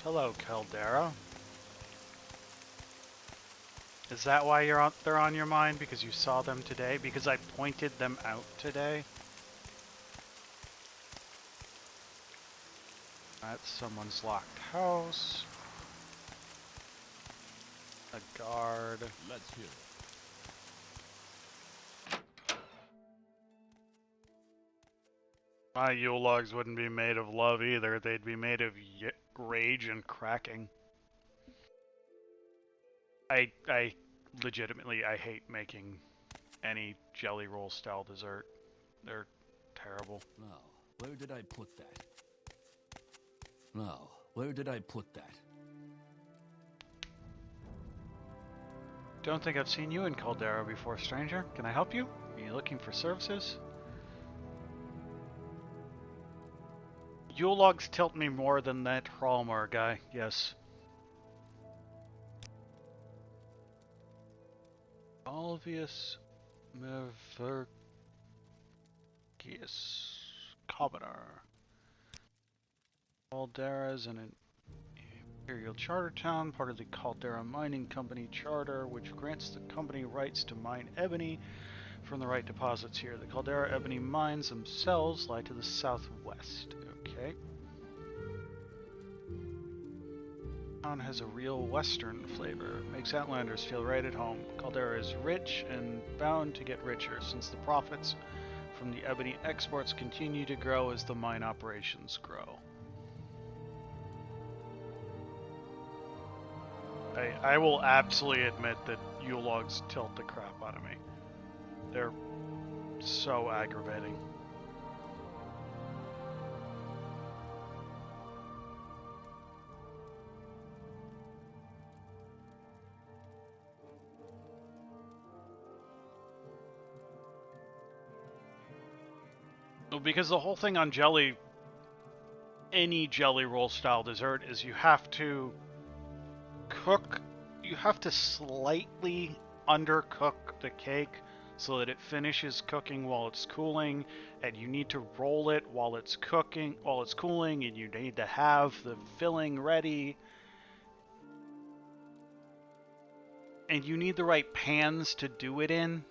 Hello, Caldera. Is that why they're on your mind? Because you saw them today? Because I pointed them out today? That's someone's locked house. A guard. Let's hear it. My Yule logs wouldn't be made of love either. They'd be made of rage and cracking. I legitimately, I hate making any jelly roll style dessert. They're terrible. Now, where did I put that? Now, where did I put that? Don't think I've seen you in Caldera before, stranger. Can I help you? Are you looking for services? Yule logs tilt me more than that Hralmar guy, yes. Alvius Meverkius Commoner. Caldera is an Imperial Charter Town, part of the Caldera Mining Company Charter, which grants the company rights to mine ebony from the right deposits here. The Caldera ebony mines themselves lie to the southwest. Okay. Town has a real western flavor. Makes Outlanders feel right at home. Caldera is rich and bound to get richer since the profits from the ebony exports continue to grow as the mine operations grow. I will absolutely admit that Yule logs tilt the crap out of me. They're so aggravating. Well, because the whole thing on jelly, any jelly roll style dessert, is you have to slightly undercook the cake so that it finishes cooking while it's cooling, and you need to roll it while it's cooling, and you need to have the filling ready. And you need the right pans to do it in.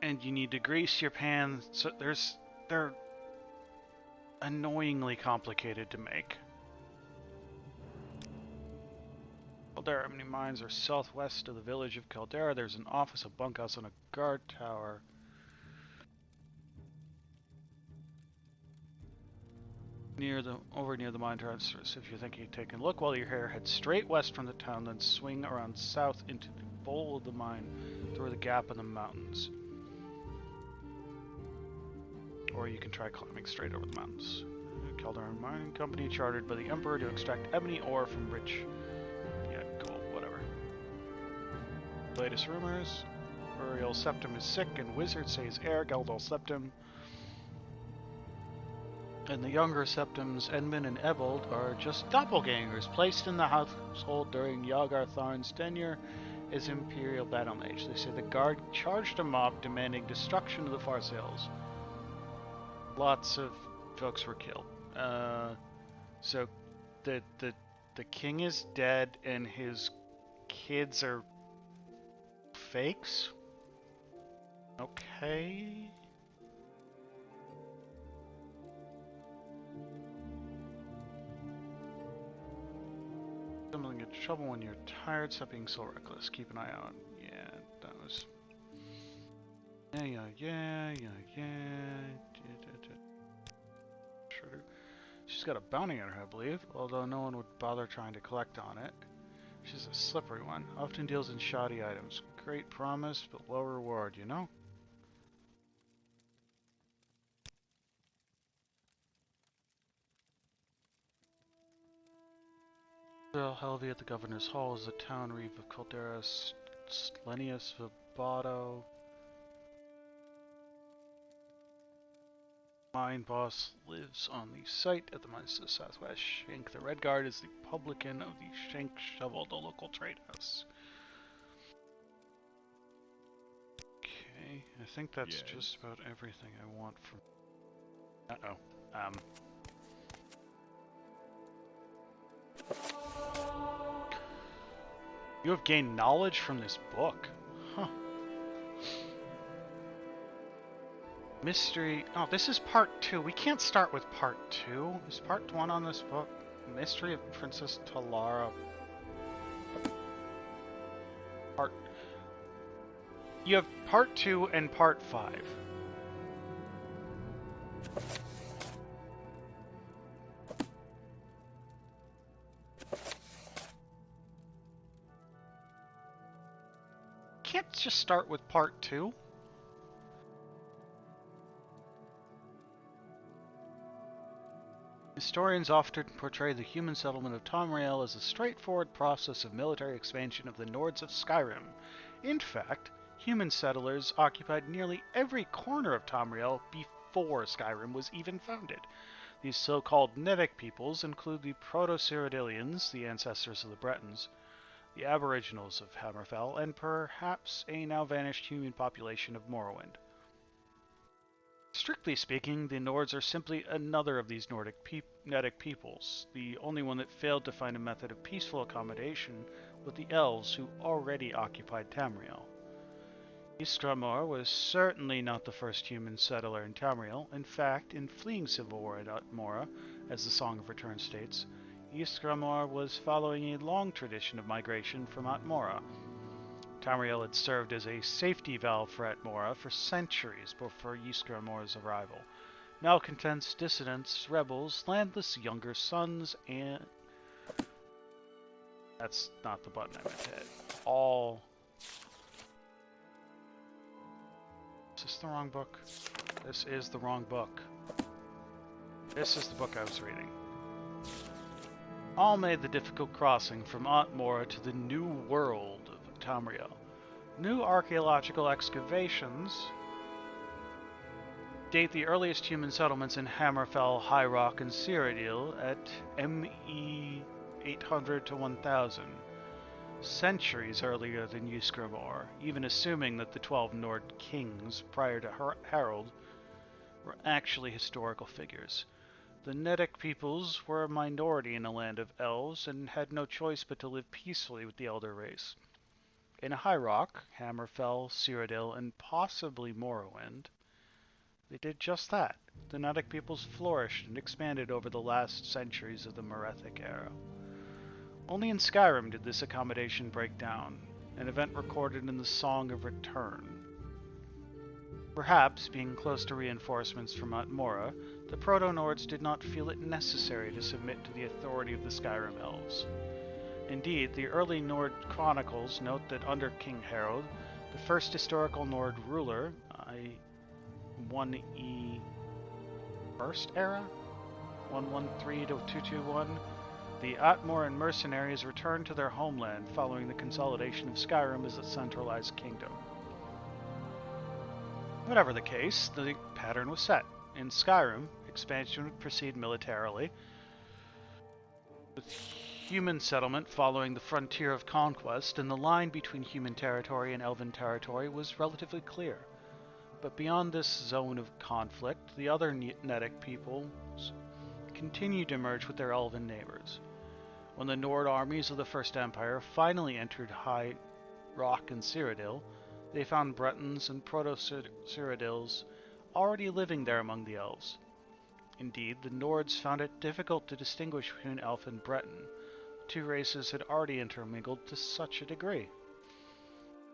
And you need to grease your pans. So they're annoyingly complicated to make. Caldera Ebony Mines are southwest of the village of Caldera. There's an office, a bunkhouse, and a guard tower. Over near the mine transfers. If you're thinking of taking a look while you're here, head straight west from the town, then swing around south into the bowl of the mine through the gap in the mountains. Or you can try climbing straight over the mountains. Caldera Mining Company chartered by the Emperor to extract ebony ore from rich... Yeah, cool, whatever. Latest rumors. Uriel Septim is sick and wizards say his heir, Geldol Septim, and the younger Septims, Edmund and Ebold, are just doppelgangers placed in the household during Yagar Tharn's tenure as Imperial Battle Mage. They say the guard charged a mob demanding destruction of the Farce Hills. Lots of folks were killed. So the king is dead and his kids are fakes? Okay. Something get trouble when you're tired, stop being so reckless. Keep an eye out. Yeah, that was... Yeah. Shredder. She's got a bounty on her, I believe, although no one would bother trying to collect on it. She's a slippery one. Often deals in shoddy items. Great promise, but low reward, you know? Earl Helvey at the Governor's Hall is the town reeve of Caldera Slenius Vibato. Mine boss lives on the site at the mines to the southwest. Shank the Red Guard is the publican of the Shank Shovel, the local trade house. Okay, I think that's just about everything I want from... You have gained knowledge from this book. Huh. Mystery. Oh, this is part 2. We can't start with part 2. Is part 1 on this book? Mystery of Princess Talara. Part. You have part 2 and part 5. Can't just start with part 2. Historians often portray the human settlement of Tamriel as a straightforward process of military expansion of the Nords of Skyrim. In fact, human settlers occupied nearly every corner of Tamriel before Skyrim was even founded. These so-called Nedic peoples include the Proto-Cyrodiilians, the ancestors of the Bretons, the Aboriginals of Hammerfell, and perhaps a now-vanished human population of Morrowind. Strictly speaking, the Nords are simply another of these Nedic peoples, the only one that failed to find a method of peaceful accommodation with the Elves who already occupied Tamriel. Ysgramor was certainly not the first human settler in Tamriel. In fact, in fleeing civil war at Atmora, as the Song of Return states, Ysgramor was following a long tradition of migration from Atmora. Tamriel had served as a safety valve for Atmora for centuries before Ysgramor's arrival. Malcontents, dissidents, rebels, landless younger sons, and... That's not the button I meant to hit. All... Is this the wrong book? This is the wrong book. This is the book I was reading. All made the difficult crossing from Atmora to the new world of Tamriel. New archaeological excavations date the earliest human settlements in Hammerfell, High Rock, and Cyrodiil at ME 800 to 1000, centuries earlier than Ysgramor, even assuming that the 12 Nord kings prior to Harold were actually historical figures. The Nedic peoples were a minority in a land of elves and had no choice but to live peacefully with the Elder race. In High Rock, Hammerfell, Cyrodiil, and possibly Morrowind, they did just that. The Nedic peoples flourished and expanded over the last centuries of the Merethic era. Only in Skyrim did this accommodation break down, an event recorded in the Song of Return. Perhaps, being close to reinforcements from Atmora, the Proto-Nords did not feel it necessary to submit to the authority of the Skyrim Elves. Indeed, the early Nord chronicles note that under King Harold, the first historical Nord ruler, 1E First Era? 113 to 221, the Atmoran mercenaries returned to their homeland following the consolidation of Skyrim as a centralized kingdom. Whatever the case, the pattern was set. In Skyrim, expansion would proceed militarily, with human settlement following the frontier of conquest, and the line between human territory and elven territory was relatively clear. But beyond this zone of conflict, the other Nedic peoples continued to merge with their elven neighbors. When the Nord armies of the First Empire finally entered High Rock and Cyrodiil, they found Bretons and Proto-Cyrodiils already living there among the elves. Indeed, the Nords found it difficult to distinguish between elf and Breton. Two races had already intermingled to such a degree.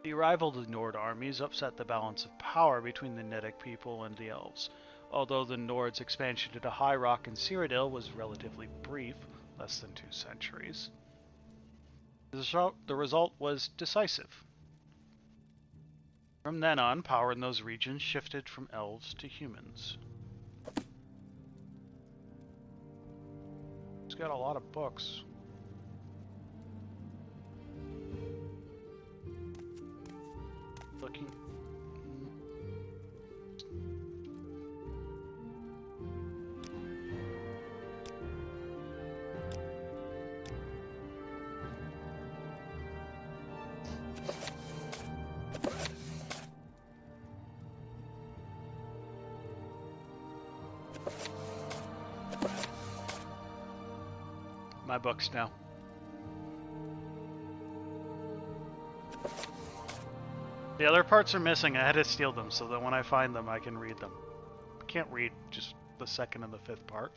The arrival of the Nord armies upset the balance of power between the Nedic people and the elves. Although the Nords' expansion into High Rock and Cyrodiil was relatively brief, less than 2 centuries, the result was decisive. From then on, power in those regions shifted from elves to humans. It's got a lot of books. Looking. My books now. The other parts are missing. I had to steal them so that when I find them, I can read them. I can't read just the second and the fifth part.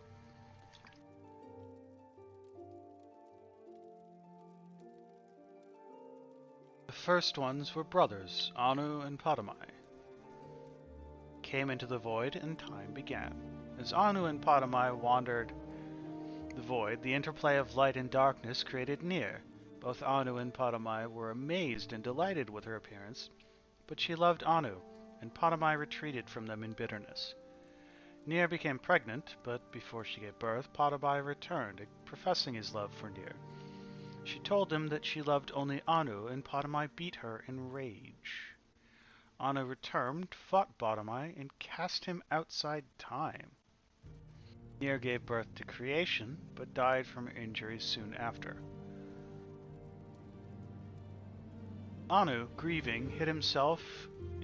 The first ones were brothers, Anu and Padamai. Came into the void, and time began. As Anu and Padamai wandered the void, the interplay of light and darkness created Nier. Both Anu and Padamai were amazed and delighted with her appearance, but she loved Anu, and Padamai retreated from them in bitterness. Nier became pregnant, but before she gave birth, Padamai returned, professing his love for Nier. She told him that she loved only Anu, and Padamai beat her in rage. Anu returned, fought Padamai, and cast him outside time. Nier gave birth to creation, but died from injuries soon after. Anu, grieving, hid himself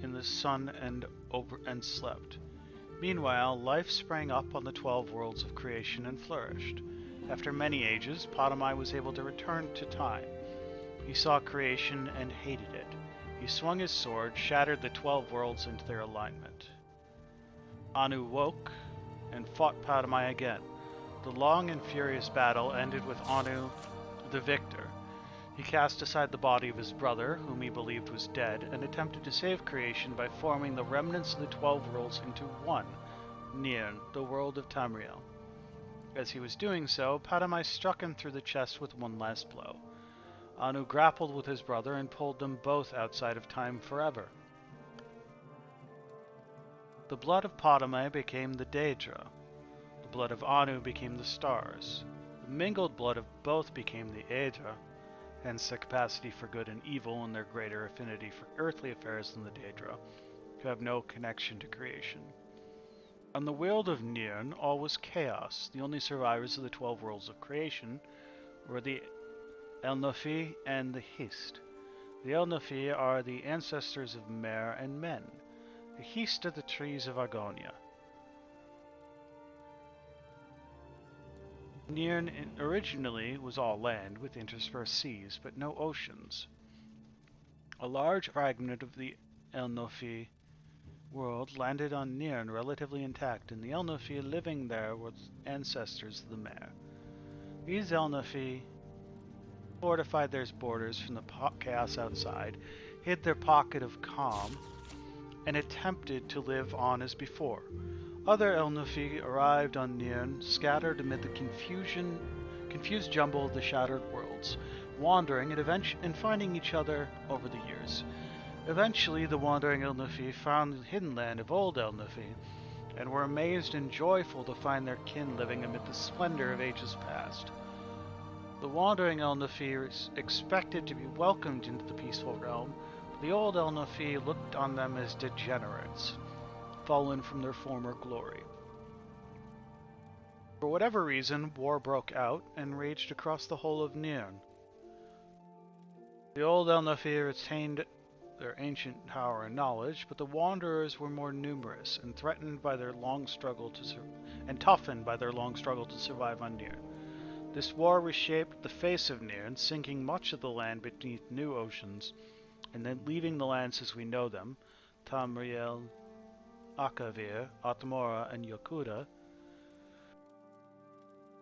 in the sun and slept. Meanwhile, life sprang up on the 12 worlds of creation and flourished. After many ages, Padamai was able to return to time. He saw creation and hated it. He swung his sword, shattered the 12 worlds into their alignment. Anu woke and fought Padamai again. The long and furious battle ended with Anu the victor. He cast aside the body of his brother, whom he believed was dead, and attempted to save creation by forming the remnants of the 12 worlds into one, Nirn, the world of Tamriel. As he was doing so, Padamai struck him through the chest with one last blow. Anu grappled with his brother and pulled them both outside of time forever. The blood of Padamai became the Daedra. The blood of Anu became the stars. The mingled blood of both became the Aedra, hence their capacity for good and evil and their greater affinity for earthly affairs than the Daedra, who have no connection to creation. On the world of Nirn, all was chaos. The only survivors of the 12 worlds of creation were the Elnofi and the Hist. The Elnofi are the ancestors of Mer and Men. The Hist are the trees of Argonia. Nirn originally was all land with interspersed seas, but no oceans. A large fragment of the Elnofi world landed on Nirn relatively intact, and the Elnofi living there were ancestors of the Mer. These Elnofi fortified their borders from the chaos outside, hid their pocket of calm, and attempted to live on as before. Other Elnofi arrived on Nirn, scattered amid the confused jumble of the shattered worlds, wandering and finding each other over the years. Eventually, the wandering Elnofi found the hidden land of old Elnofi, and were amazed and joyful to find their kin living amid the splendor of ages past. The wandering Elnofi expected to be welcomed into the peaceful realm, but the old Elnofi looked on them as degenerates, fallen from their former glory. For whatever reason, war broke out and raged across the whole of Nirn. The old Elnofi retained their ancient power and knowledge, but the Wanderers were more numerous and toughened by their long struggle to survive on Nirn. This war reshaped the face of Nirn, sinking much of the land beneath new oceans, and then leaving the lands as we know them, Tamriel, Akavir, Atmora, and Yokuda.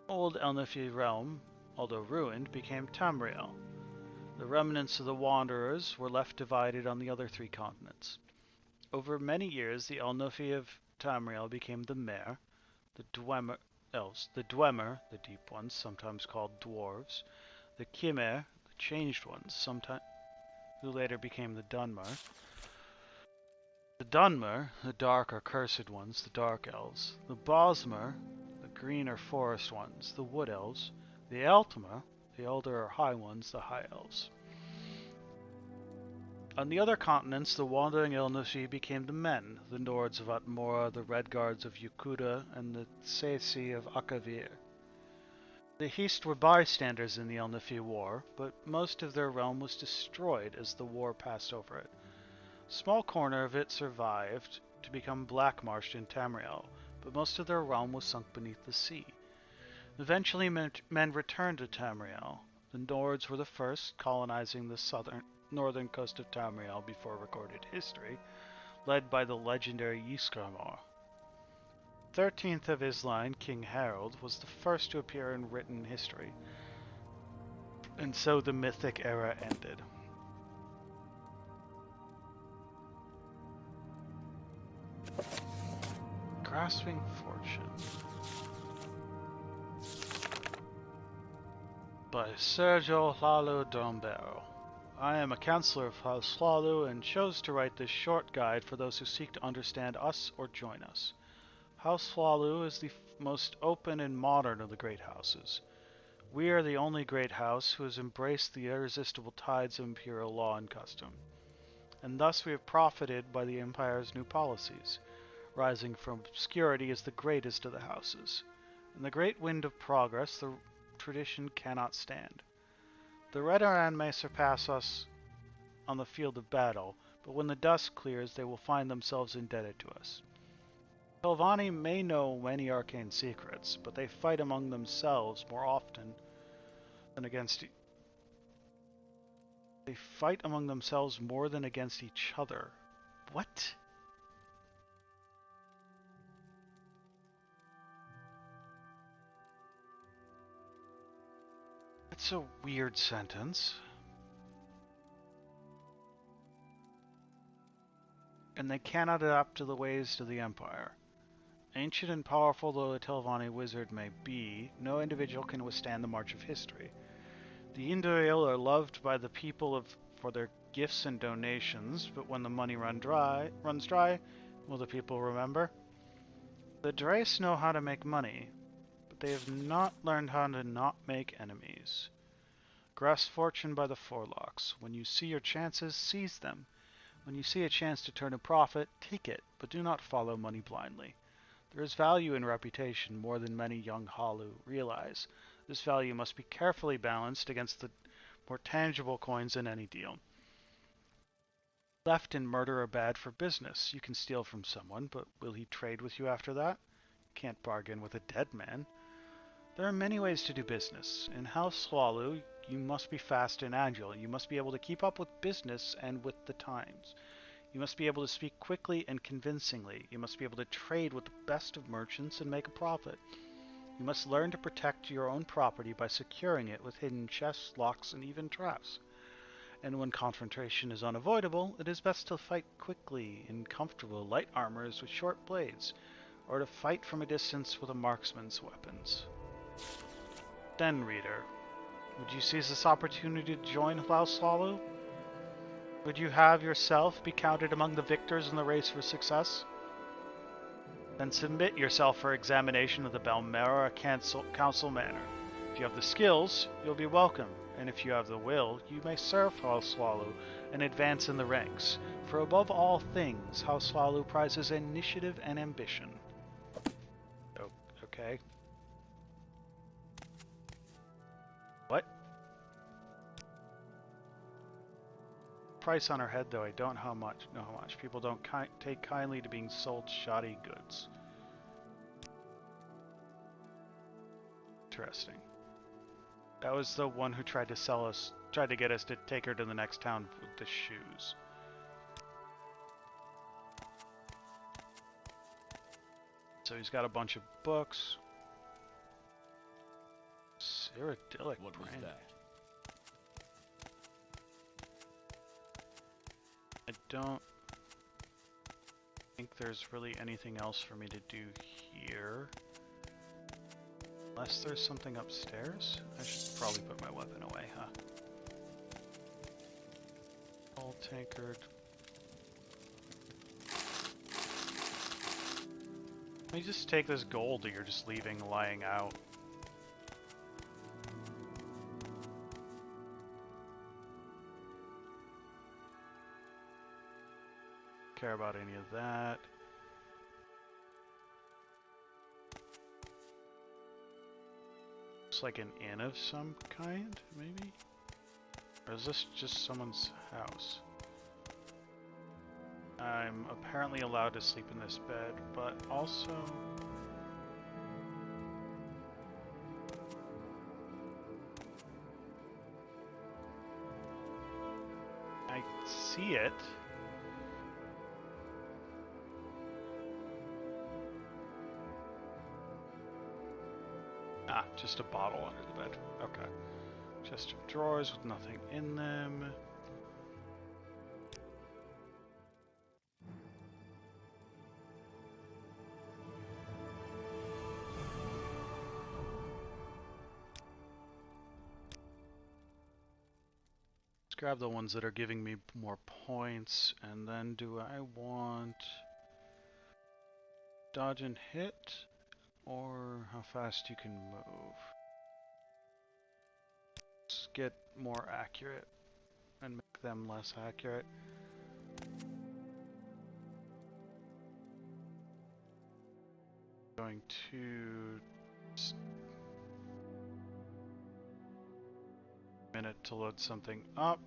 Old Elnofi realm, although ruined, became Tamriel. The remnants of the Wanderers were left divided on the other 3 continents. Over many years, the Elnofi of Tamriel became the Mer, the Dwemer, the deep ones, sometimes called dwarves, the Kimer, the changed ones, who later became the Dunmer, the Dunmer, the dark or cursed ones, the dark elves, the Bosmer, the green or forest ones, the wood elves, the Eltmer, the elder or high ones, the high elves. On the other continents, the wandering Elnofi became the men, the Nords of Atmora, the Redguards of Yokuda, and the Saesi of Akavir. The Hist were bystanders in the Elnofi war, but most of their realm was destroyed as the war passed over it. A small corner of it survived to become black-marshed in Tamriel, but most of their realm was sunk beneath the sea. Eventually men returned to Tamriel. The Nords were the first, colonizing the northern coast of Tamriel before recorded history, led by the legendary Ysgramor. 13th of his line, King Harold, was the first to appear in written history, and so the mythic era ended. Grasping Fortune by Sergio Lalo Dombero. I am a counselor of House Hlalu and chose to write this short guide for those who seek to understand us or join us. House Hlalu is the most open and modern of the great houses. We are the only great house who has embraced the irresistible tides of imperial law and custom, and thus we have profited by the Empire's new policies, rising from obscurity as the greatest of the houses. In the great wind of progress, the tradition cannot stand. The Redoran may surpass us on the field of battle, but when the dust clears, they will find themselves indebted to us. Telvanni may know many arcane secrets, but they fight among themselves more often than against They fight among themselves more than against each other. What? That's a weird sentence. And they cannot adapt to the ways of the Empire. Ancient and powerful though a Telvanni wizard may be, no individual can withstand the march of history. The Indoril are loved by the people for their gifts and donations, but when the money runs dry, will the people remember? The Drace know how to make money, but they have not learned how to not make enemies. Grasp fortune by the forelocks. When you see your chances, seize them. When you see a chance to turn a profit, take it, but do not follow money blindly. There is value in reputation more than many young Hlalu realize. This value must be carefully balanced against the more tangible coins in any deal. Theft and murder are bad for business. You can steal from someone, but will he trade with you after that? You can't bargain with a dead man. There are many ways to do business. In House Hlalu, you must be fast and agile. You must be able to keep up with business and with the times. You must be able to speak quickly and convincingly. You must be able to trade with the best of merchants and make a profit. You must learn to protect your own property by securing it with hidden chests, locks, and even traps. And when confrontation is unavoidable, it is best to fight quickly in comfortable light armors with short blades, or to fight from a distance with a marksman's weapons. Then, reader, would you seize this opportunity to join House Hlalu? Would you have yourself be counted among the victors in the race for success? Then submit yourself for examination of the Balmera Council Manor. If you have the skills, you'll be welcome, and if you have the will, you may serve House Hlalu and advance in the ranks. For above all things, House Hlalu prizes initiative and ambition. Oh, okay. What? Price on her head, though I don't know how much. People don't take kindly to being sold shoddy goods. Interesting. That was the one who tried to get us to take her to the next town with the shoes. So he's got a bunch of books. Cyrodiilic What was brand. that? I don't think there's really anything else for me to do here. Unless there's something upstairs? I should probably put my weapon away, huh? All tankard. Let me just take this gold that you're just leaving lying out. Care about any of that. Looks like an inn of some kind, maybe? Or is this just someone's house? I'm apparently allowed to sleep in this bed, but also... see it. Ah, just a bottle under the bed. Okay. Chest of drawers with nothing in them. Let's grab the ones that are giving me more points, and then do I want dodge and hit, or how fast you can move? Let's get more accurate and make them less accurate. Going to minute to load something up.